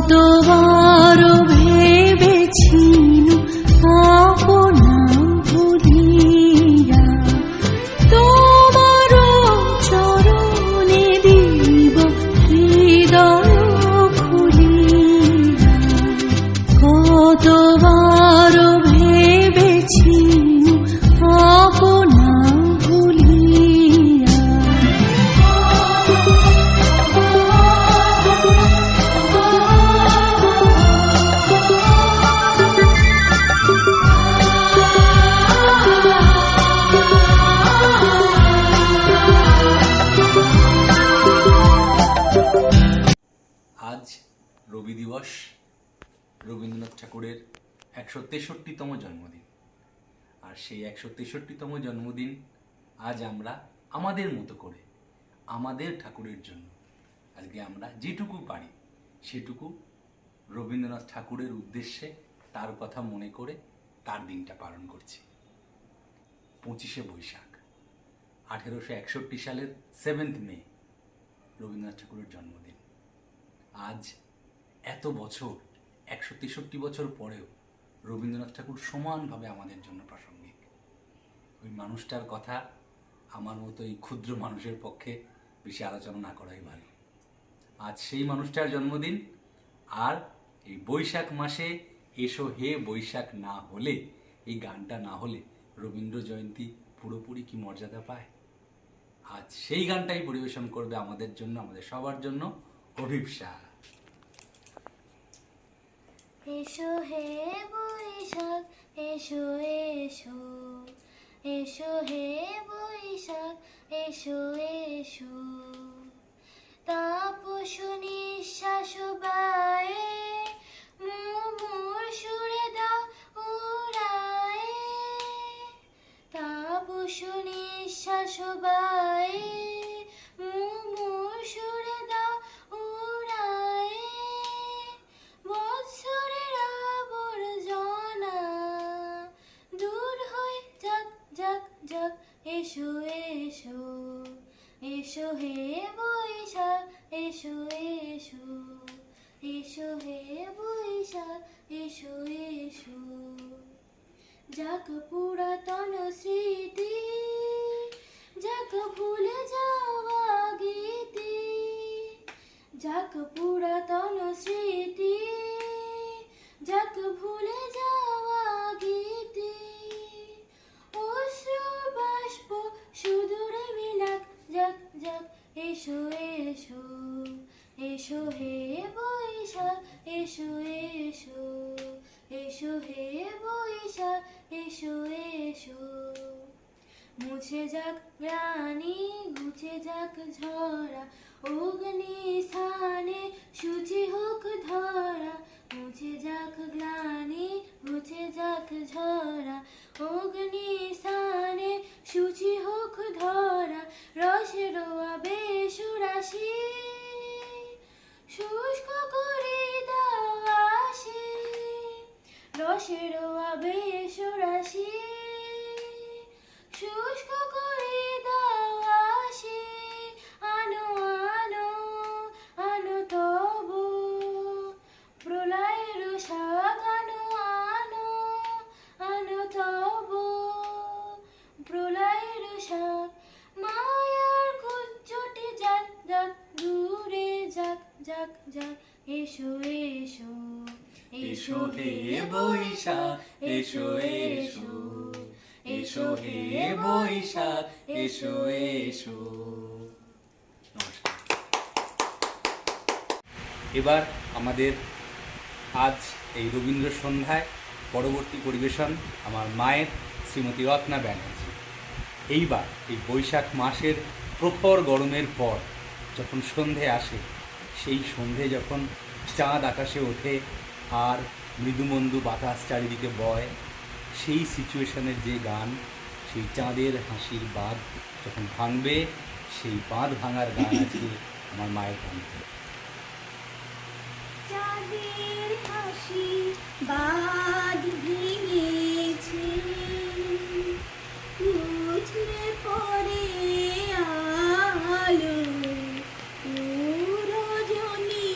কতবার ভেবেছিনু আপনা ভুলিয়া তোমার চরণে দিব হৃদয় খুলিয়া। কতবার ভেবেছিনু আপনা ভুলিয়া। আজ রবি দিবস, রবীন্দ্রনাথ ঠাকুরের ১৬৩তম জন্মদিন। আর সেই ১৬৩তম জন্মদিন আজ আমরা আমাদের মতো করে আমাদের ঠাকুরের জন্য আজকে আমরা যেটুকু পারি সেটুকু রবীন্দ্রনাথ ঠাকুরের উদ্দেশ্যে তার কথা মনে করে তার দিনটা পালন করছি। ২৫শে বৈশাখ ১৮৬১ সালের 7th মে রবীন্দ্রনাথ ঠাকুরের জন্মদিন। আজ এত বছর, ১৬৩ বছর পরেও রবীন্দ্রনাথ ঠাকুর সমানভাবে আমাদের জন্য প্রাসঙ্গিক। ওই মানুষটার কথা আমার মতো এই ক্ষুদ্র মানুষের পক্ষে বেশি আলোচনা না করাই ভালো। আজ সেই মানুষটার জন্মদিন, আর এই বৈশাখ মাসে এসো হে বৈশাখ না হলে, এই গানটা না হলে রবীন্দ্র জয়ন্তী পুরোপুরি কি মর্যাদা পায়? আজ সেই গানটাই পরিবেশন করবে আমাদের জন্য, আমাদের সবার জন্য অভিপ্সা। এসো হে বৈশাখ এসো এসো, এসো হে বৈশাখ এসো এসো। তাপস নিঃশ্বাস বায়ে মুমুর সুরে দাও উড়ায়ে। তাপস নিঃশ্বাস বায়ে মুমুর সুরে দাও উড়ায়ে। বৎসরের আবর্জনা দূর হয়ে যাক যাক যাক। এসো এসো, এসো হে বৈশাখ এসো এসো, এসো হে বৈশাখ এসো এসো। যাক পুরাতন স্মৃতি, যাক ভুলে যাওয়া গীতি। যাক পুরাতন স্মৃতি, যাক ভুলে যাওয়া গীতি। অশ্রু বাষ্প সুদূরে বিলাক যাক যাক। এসো এসো, এসো হে বৈশাখ এসো এসো, এসো হে বৈশাখ এসো এসো। মুছে যাক গ্লানি ঘুচে যাক ঝরা, অগ্নি স্থানে শুচি হোক ধরা। মুছে যাক গ্লানি ঘুচে যাক ঝরা, অগ্নি স্থানে শুচি হোক ধরা। রসের আবেশ রাশি শুষ্ক করে দাও আসি। রসের আবেশ রাশি শুষ্ক করে দাও আসি। আনো আনো আনো তবু প্রলয়ের শাক। আনো আনো আনো তবু প্রলয়ের শাক। মায়ার কুজ্জটি যাক যাক দূরে যাক যাক যাক। এসো এসো, এসো হে বৈশাখ এসো এসো, এসো হে বৈশাখ এসো এসো। নমস্কার। এবার আমাদের আজ এই রবীন্দ্র সন্ধ্যায় পরবর্তী পরিবেশন আমার মায়ের শ্রীমতী রত্না ব্যানার্জি। এইবার এই বৈশাখ মাসের প্রখর গরমের পর যখন সন্ধে আসে, সেই সন্ধে যখন চাঁদ আকাশে ওঠে আর মৃদুমন্দু বাতাস চারিদিকে বয়, সেই সিচুয়েশনের যে গান, সেই চাঁদের হাসির বাঁধ যখন ভাঙবে, সেই বাঁধ ভাঙার গান আজকে আমার মায়ের কণ্ঠে। চাঁদের হাসি বাঁধ ভেঙেছে, বুঝলে পরে আলো রজনী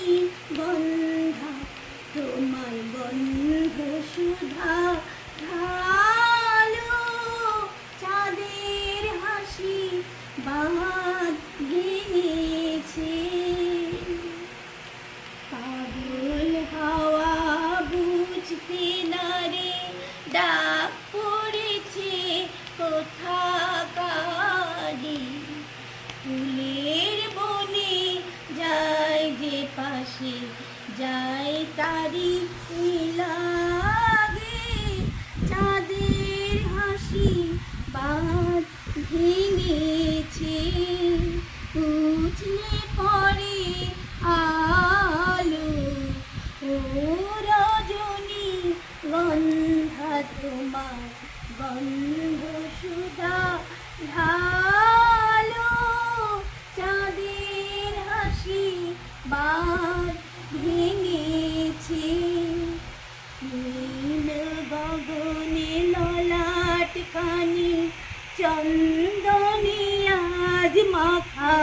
গন্ধা ভেসে যায় তারি লাগে চাঁদের হাসি বাঁধ ভেঙেছে উঠলে পরে আলো ও রজনী গন্ধা তোমার গন্ধ সুধা ঢালো চাঁদের হাসি বাঁধ ভেঙেছে নীল গগনে ললাট কানে চন্দনে আজ মাখা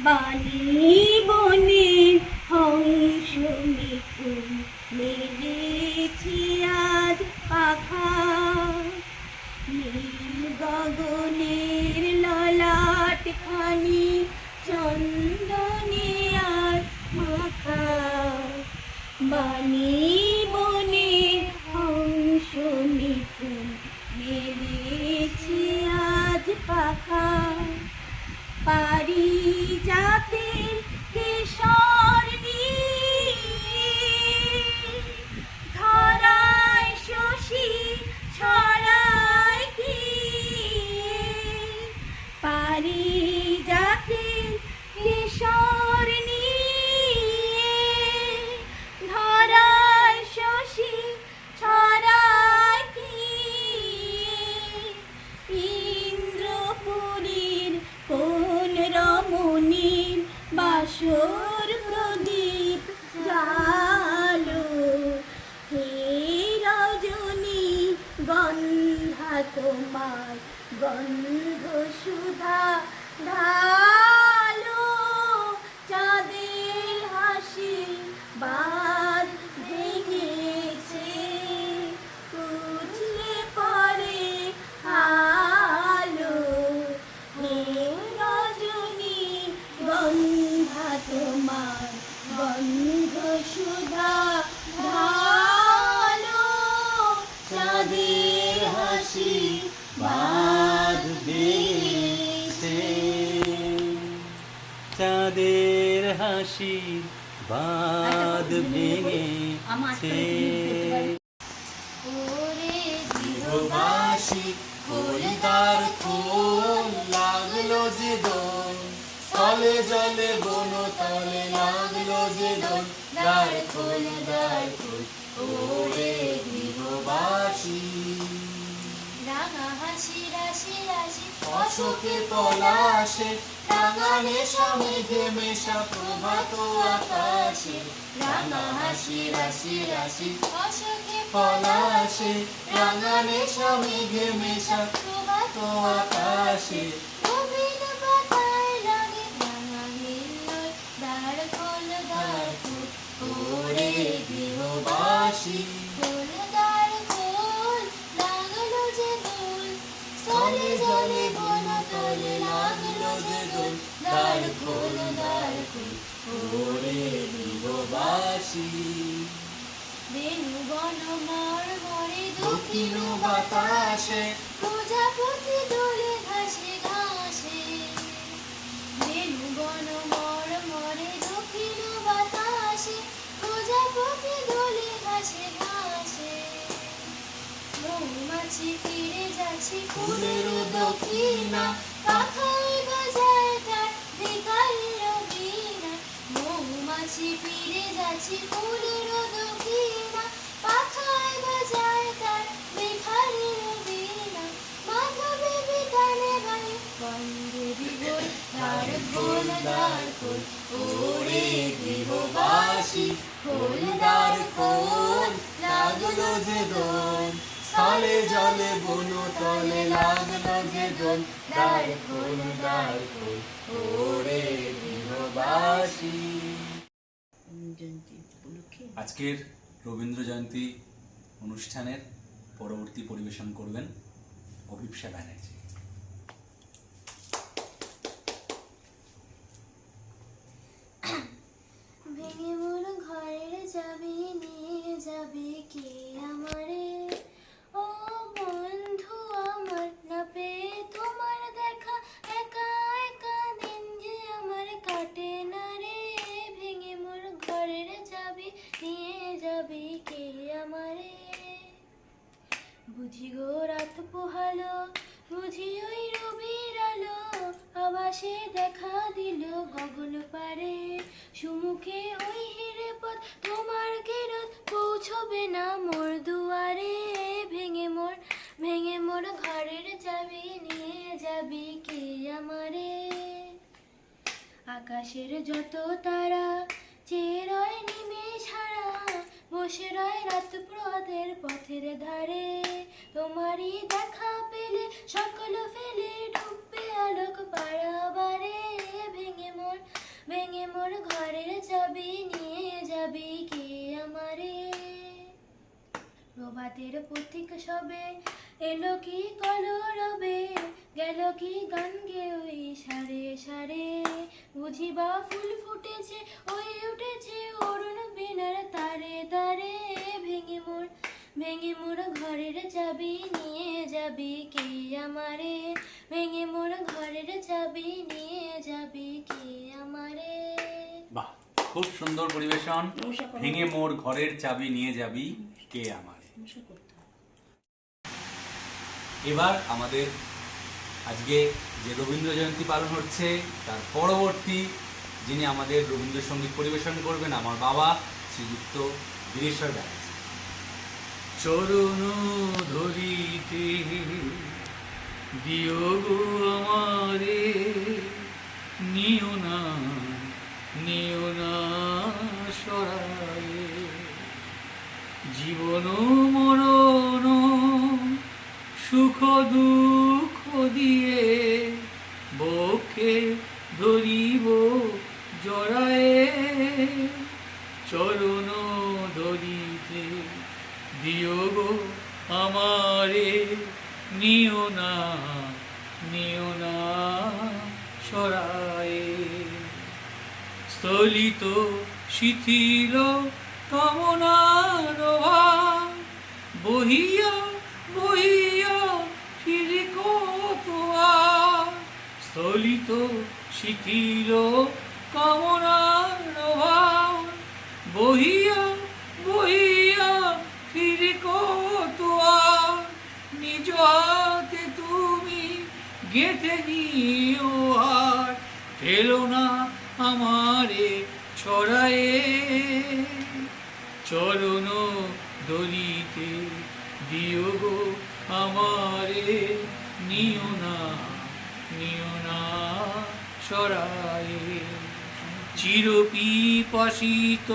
বালি বনে হংস মিঠুন মেলেছে আজ পাখা নীল গগনের ললাট খানি চন্দনে আজ মাখা বালি বনে হংস মিঠুন মেলেছে আজ পাখা পারিজাতের কেশর ধরায় শশী ছড়ায় কি পারিজাতের কেশর ধরায় শশী ছড়ায় কি ইন্দ্রপুরীর কোন রমণীর বাসর প্রদীপ জালো হে রজনী গন্ধা তোমার গন্ধ সুধা ঢালো চাঁদের হাসি বাঁধ ভেঙেছে উঠলে পরে আলো হে রজনী গন্ধা তোমার গন্ধ সুধা ঢালো চাঁদের হাসি বাঁধ ভেঙেছে চাঁদের হাসি বাঁধ ভেঙেছে ওরে গৃহবাসী খোলদার খোল লাগলো যে দোল তলে জলে বন তলে লাগলো যে দোল দ্বার খোল ওরে গৃহবাসী রাঙা হাসি রাশি রাশি অশোকে পলাশে রাঙানে সমেঘে মেশা প্রভাত আকাশে রাঙা হাসি রাশি রাশি অশোকে পলাশে রাঙানে সমেঘে মেশা প্রভাত আকাশে রবীন পাতায় লাগে রাঙা হিল্লোল দ্বার খোল ওরে গৃহবাসী খোল দ্বার খোল লাগলো যে দোল তলে জলে বন তলে লাগলো যে দোল দ্বার খোল ওরে গৃহবাসী বেনু বন মর মরে দক্ষিণ বাতাসে প্রজাপতি দোলে ঘাসে ঘাসে বেনু বন মর মরে দক্ষিণ বাতাসে প্রজাপতি দোলে ঘাসে ঘাসে মৌমাছি ফিরে যাচ্ছে ফুলের দক্ষিণা পাখায় বাজায় তার ভিখারির বীণা মৌমাছি ফিরে যাচ্ছে ফুলের দক্ষিণা পাখায় বাজায় তার ভিখারির বীণা মাধবী বিতানে গায়ে বন্দে বিগল দ্বার খোল ওরে গৃহবাসী খোলদার খোল লাগলো যে দোল স্থলে জলে বন তলে লাগলো যে দোল দ্বার খোল ওরে গৃহবাসী। আজকের রবীন্দ্র জয়ন্তী অনুষ্ঠানের পরবর্তী পরিবেশন করবেন অভিপ্সা ব্যানার্জি। ভেঙে মোর ঘরের চাবি নিয়ে যাবে কে আমারে ও বন্ধু আমার না পেয়ে তোমার দেখা একা একা দিন যে আমার কাটে না রে ভেঙে মোর আকাশের যত তারা চেয়ে রয় নিমেষ হারা, বসে রয় রাত প্রদের পথের ধারে। তোমারই দেখা পেলে সকল ফেলে ডুববে আলোক পারাবারে। ভেঙে মোর ঘরের চাবি নিয়ে যাবি কে আমারে। প্রভাতের পথিক সবে এলো কি কলরবে, গেল কি গান গে ওই সারে সারে। বুঝিবা ফুল ফুটেছে ওই উঠেছে অরুণ বীণার তারে তারে। ভেঙে মোর ঘরের চাবি নিয়ে যাবি কে আমারে। ভেঙে মোর ঘরের চাবি নিয়ে যাবি কে আমারে। বাহ, খুব সুন্দর পরিবেশন। ভেঙে মোর ঘরের চাবি নিয়ে যাবি কে আমারে। এবার আমাদের আজকে যে রবীন্দ্র জয়ন্তী পালন হচ্ছে তার পরবর্তী যিনি আমাদের রবীন্দ্রসঙ্গীত পরিবেশন করবেন আমার বাবা শ্রীযুক্ত বীরেশ্বর ব্যানার্জি। চরণ ধরিতে দিও গো আমারে, নিও না সরায়ে। জীবন মরণ সুখ দুঃখ দিয়ে বক্ষে ধরিব জড়ায়ে। চরণ ধরিতে দিও গো আমারে, নিও না সরায়ে। স্থলিত শিথিল কামনার ভার, বহিয়া ফিরে কত আর। স্থলিত শিথিল কামনার ভার, বহিয়া ফিরে কত আর। নিজ হাতে তুমি গেঁথে নিও হার, ফেলো না আমারে ছড়ায়ে। চরণ ধরিতে দিও গো আমারে, নিও না সরায়ে। চিরপিপাসিত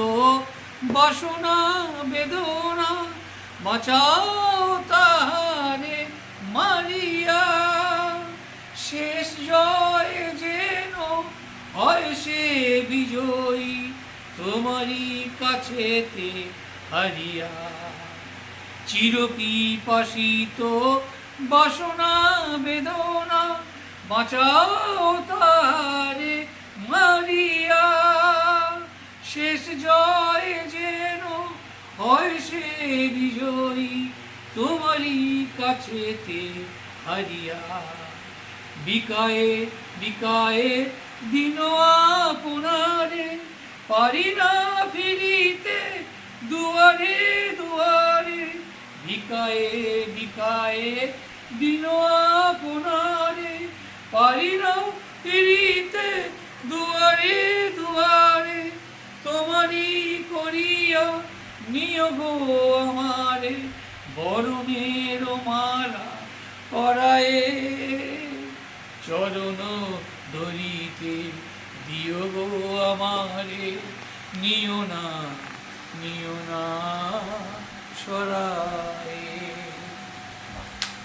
বাসনা বেদনা, বাঁচাও তাহারে মারিয়া। শেষ জয় যেন হয় সে বিজয়ী, তোমারই কাছেতে হারিয়া। চিরপিপাসিত বাসনা বেদনা, বাঁচাও তাহারে মারিয়া। শেষ জয় যেন হয় সে বিজয়ী, তোমারই কাছেতে হারিয়া। বিকায়ে দিন আপনারে, পারি না ফিরিতে দুয়ারে দুয়ারে। বিকায়ে দিন আপনারে, পারি না ফিরিতে দুয়ারে দুয়ারে। তোমারই করিয়া নিও গো আমারে, বরণের মালা পরায়ে। চরণ ধরিতে দিও গো আমারে, নিও না সরায়ে।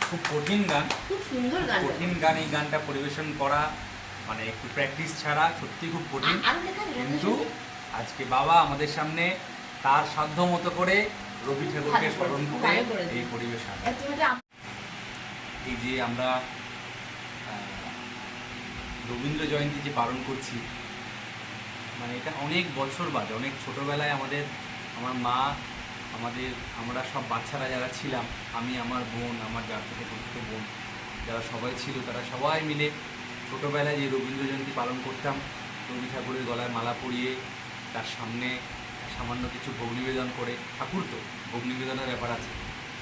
খুব কঠিন গান, খুব সুন্দর গান। কঠিন গান। এই গানটা পরিবেশন করা মানে একটু প্র্যাকটিস ছাড়া সত্যি খুব কঠিন। কিন্তু আজকে বাবা আমাদের সামনে তার সাধ্য মতো করে রবি ঠাকুরকে স্মরণ করে এই পরিবেশন। এই যে আমরা রবীন্দ্র জয়ন্তী যে পালন করছি, মানে এটা অনেক বছর বাদে, অনেক ছোটোবেলায় আমার মা আমরা সব বাচ্চারা যারা ছিলাম, আমি, আমার বোন, আমার যার থেকে পরিচিত বোন যারা সবাই ছিল, তারা সবাই মিলে ছোটোবেলায় যে রবীন্দ্র জয়ন্তী পালন করতাম, রবি ঠাকুরের গলায় মালা পরিয়ে তার সামনে সামান্য কিছু ভোগ নিবেদন করে, ঠাকুর তো ভোগ নিবেদনের ব্যাপার আছে,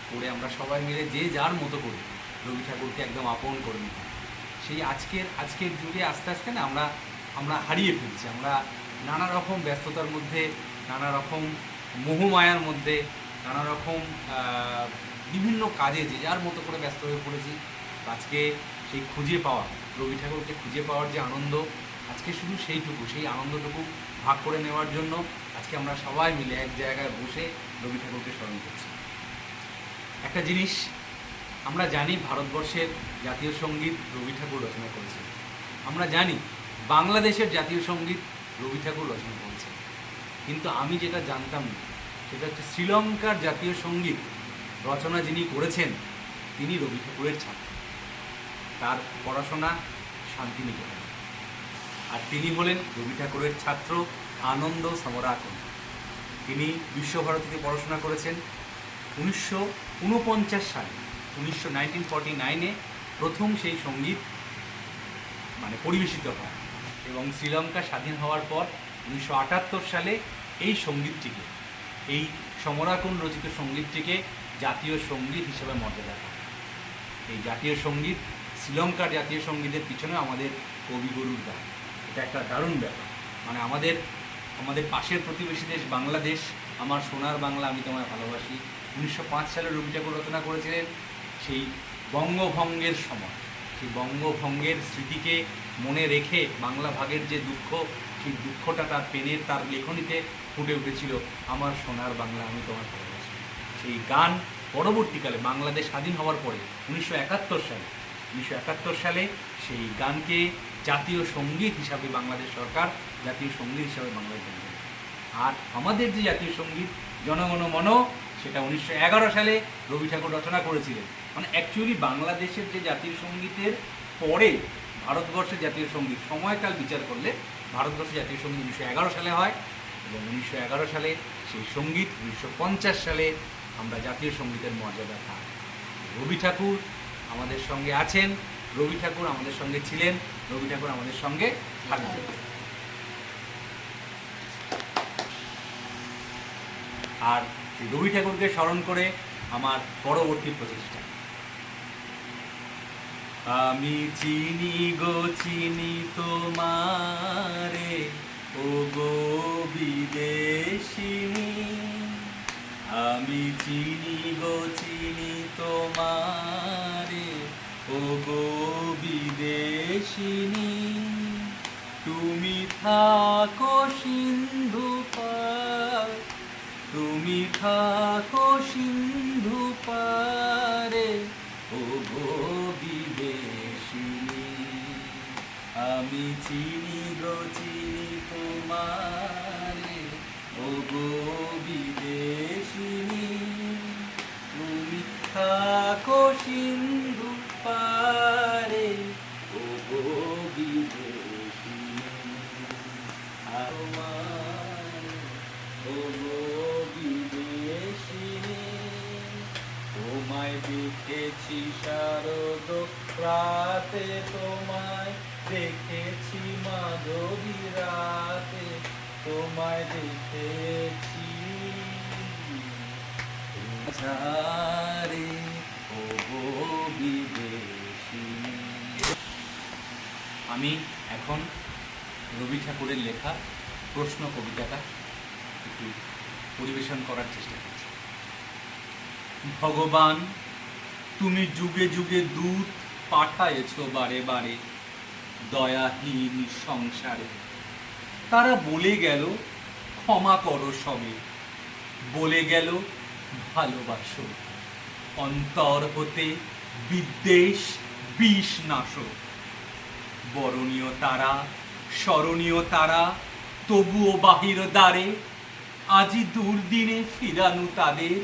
করে আমরা সবাই মিলে যে যার মতো করে রবি ঠাকুরকে একদম আপন করে নিতাম। সেই আজকের যুগে আস্তে আস্তে না আমরা হারিয়ে ফেলছি। আমরা নানা রকম ব্যস্ততার মধ্যে, নানা রকম মোহমায়ার মধ্যে, নানা রকম বিভিন্ন কাজে যে যার মতো করে ব্যস্ত হয়ে পড়েছি। আজকে সেই খুঁজে পাওয়া, রবি ঠাকুরকে খুঁজে পাওয়ার যে আনন্দ, আজকে শুধু সেইটুকু, সেই আনন্দটুকু ভাগ করে নেওয়ার জন্য আজকে আমরা সবাই মিলে এক জায়গায় বসে রবি ঠাকুরকে স্মরণ করছি। একটা জিনিস আমরা জানি, ভারতবর্ষের জাতীয় সঙ্গীত রবি ঠাকুর রচনা করেছেন। আমরা জানি বাংলাদেশের জাতীয় সঙ্গীত রবি ঠাকুর রচনা করেছেন। কিন্তু আমি যেটা জানতাম না সেটা হচ্ছে শ্রীলঙ্কার জাতীয় সঙ্গীত রচনা যিনি করেছেন তিনি রবি ঠাকুরের ছাত্র। তার পড়াশোনা শান্তিনিকেতনে, আর তিনি হলেন রবি ঠাকুরের ছাত্র আনন্দ সমরাকন। তিনি বিশ্বভারতীতে পড়াশোনা করেছেন। 1949 সালে 1949 প্রথম সেই সঙ্গীত পরিবেশিত হয় এবং শ্রীলঙ্কা স্বাধীন হওয়ার পর 1978 সালে এই সঙ্গীতটিকে, এই সমরাকন রচিত সঙ্গীতটিকে জাতীয় সঙ্গীত হিসেবে মর্যাদা দেয়। এই জাতীয় সঙ্গীত, শ্রীলঙ্কার জাতীয় সঙ্গীতের পিছনে আমাদের কবিগুরুর দান। এটা একটা দারুণ ব্যাপার। আমাদের পাশের প্রতিবেশী দেশ বাংলাদেশ, আমার সোনার বাংলা আমি তোমায় ভালোবাসি 1905 সালে রবি ঠাকুর রচনা করেছিলেন। সেই বঙ্গভঙ্গের সময়, সেই বঙ্গভঙ্গের স্মৃতিকে মনে রেখে বাংলা ভাগের যে দুঃখ, সেই দুঃখটা তার পেনের, তার লেখনীতে ফুটে উঠেছিল আমার সোনার বাংলা আমি তোমায় ভালোবাসি। সেই গান পরবর্তীকালে বাংলাদেশ স্বাধীন হওয়ার পরে 1971 সালে সেই গানকে জাতীয় সঙ্গীত হিসাবে বাংলাদেশ সরকার জাতীয় সঙ্গীত হিসাবে বাংলায় গণ্য করে। আর আমাদের যে জাতীয় সঙ্গীত জনগণ মন, সেটা 1911 সালে রবি ঠাকুর রচনা করেছিলেন। অ্যাকচুয়ালি বাংলাদেশের যে জাতীয় সঙ্গীতের পরে ভারতবর্ষের জাতীয় সঙ্গীত সময়কাল বিচার করলে ভারতবর্ষের জাতীয় সঙ্গীত 1911 সালে হয় এবং 1911 সালে সেই সঙ্গীত 1950 সালে আমরা জাতীয় সঙ্গীতের মর্যাদা পাই। রবি ঠাকুর আমাদের সঙ্গে আছেন, রবি ঠাকুর আমাদের সঙ্গে ছিলেন, রবি ঠাকুর আমাদের সঙ্গে থাকবেন। আর রবি ঠাকুরকে স্মরণ করে আমার পরবর্তী প্রচেষ্টা, আমি চিনি গো চিনি তোমারে ও গো বিদেশিনী, আমি চিনি গো চিনি তোমারে ও গো বিদেশিনী, তুমি থাকো সিন্ধু পার, তুমি থাকো সিন্ধু পারে ও গো বিদেশিনী, আমি চিনি গো চিনি তোমারে ও গো বিদেশিনী, তুমি থাকো সিন্ধু পারে ও গো বিদেশিনী, আমার ও গো বিদেশিনী, তোমায় দেখেছি শারদ রাতে, তোমায় দেখেছি মাধবী রাতে, তোমায় দেখেছি ঝারে ও গো বিদেশিনী। আমি এখন রবি ঠাকুরের লেখা প্রশ্ন কবিতাটা একটু পরিবেশন করার চেষ্টা করছি। ভগবান, তুমি যুগে যুগে দূত পাঠায়েছ বারে বারে দয়াহীন সংসারে, তারা বলে গেল ক্ষমা করো সবে, বলে গেল ভালোবাসো, অন্তর হতে বিদ্বেষ বিষ নাশো, বরণীয় তারা স্মরণীয় তারা তবুও বাহির দ্বারে, আজি দুর্দিনে ফিরানু তাদের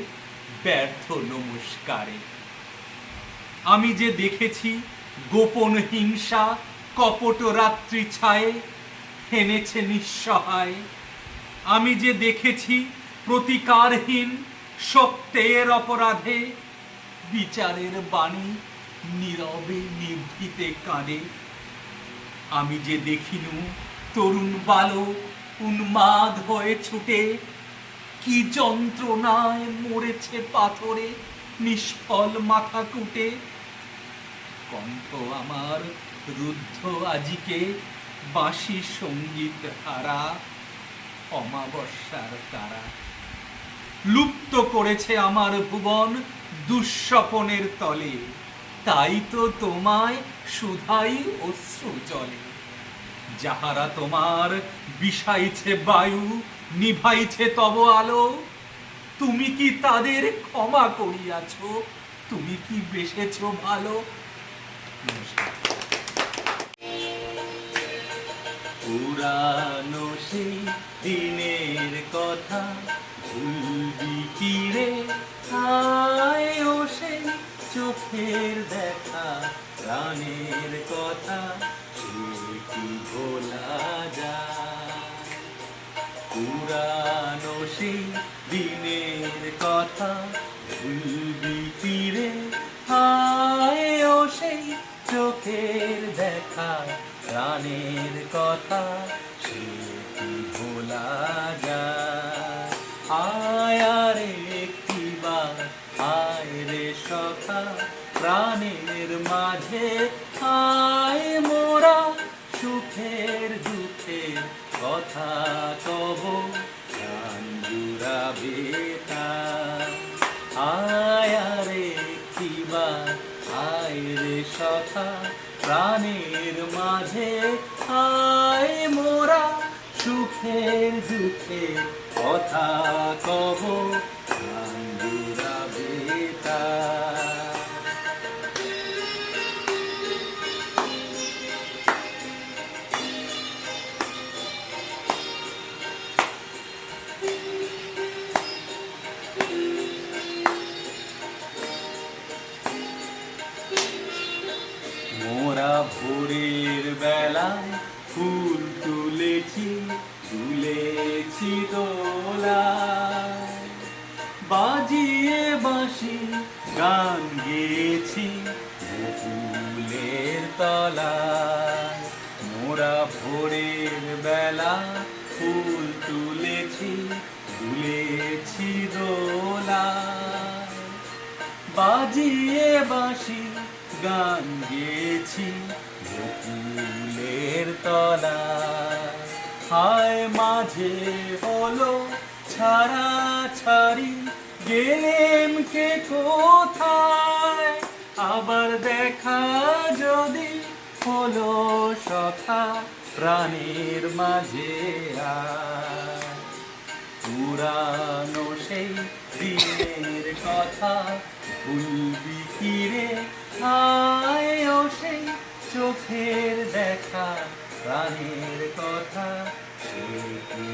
ব্যর্থ নমস্কারে। আমি যে দেখেছি গোপন হিংসা কপট রাত্রি ছায়ে হেনেছে নিঃসহায়, আমি যে দেখেছি প্রতিকারহীন সত্যের অপরাধে বিচারের বাণী নীরবে নিভৃতে কাঁদে, আমি যে দেখিনু তরুণ বালক উন্মাদ হয়ে ছুটে কি যন্ত্রণায় মরেছে পাথরে নিষ্ফল মাথা কুটে, কণ্ঠ আমার রুদ্ধ আজিকে বাঁশি সঙ্গীত হারা অমাবস্যার তারা, লুপ্ত করেছে আমার ভুবন দুঃস্বপনের তলে, তাই তো তোমায় সুধাই অশ্রু জলে, যাহারা তোমার বিষাইছে বায়ু, নিভাইছে তব আলো, তুমি কি তাদের ক্ষমা করিয়াছ? তুমি কি বেসেছ ভালো? নমস্কার। পুরানো সেই দিনের কথা ভুলবি কি রে? আয় ও সেই চোখের দেখা, প্রাণের কথা সে কি ভোলা যায়? পুরানো সেই দিনের কথা ভুলবি কি রে? আয় ও সেই চোখের দেখা, প্রাণের কথা সে কি ভোলা যায়? আয় আরে একটিবার আয় রে সখা, প্রাণের মাঝে আয় মোরা সুখের দুঃখের কথা কব, প্রাণ জুড়াবে তার। আয় আরে একটিবার আয় রে সখা, প্রাণের মাঝে আয় মোরা সুখের দুঃখের কথা কব, প্রাণ জুড়াবে তার। মোরা ভোরের বেলায় ফুল তুলেছি, তুলেছি দোলায়, বাজিয়ে বাঁশি গান গেয়েছি ফুলের তলায়। মোরা ভোরের বেলা ফুল তুলেছি, তুলেছি দোলায়, বাজিয়ে বাঁশি গান গেয়েছি বকুলের তলায়। হায় মাঝে হলো ছাড়া ছাড়ি, গেলেম কে কোথায়? আবার দেখা যদি হলো সখা, প্রাণের মাঝে আয়। পুরানো সেই দিনের কথা ভুলবি কি রে? আয় ও সেই চোখের দেখা, প্রাণের কথা সে কি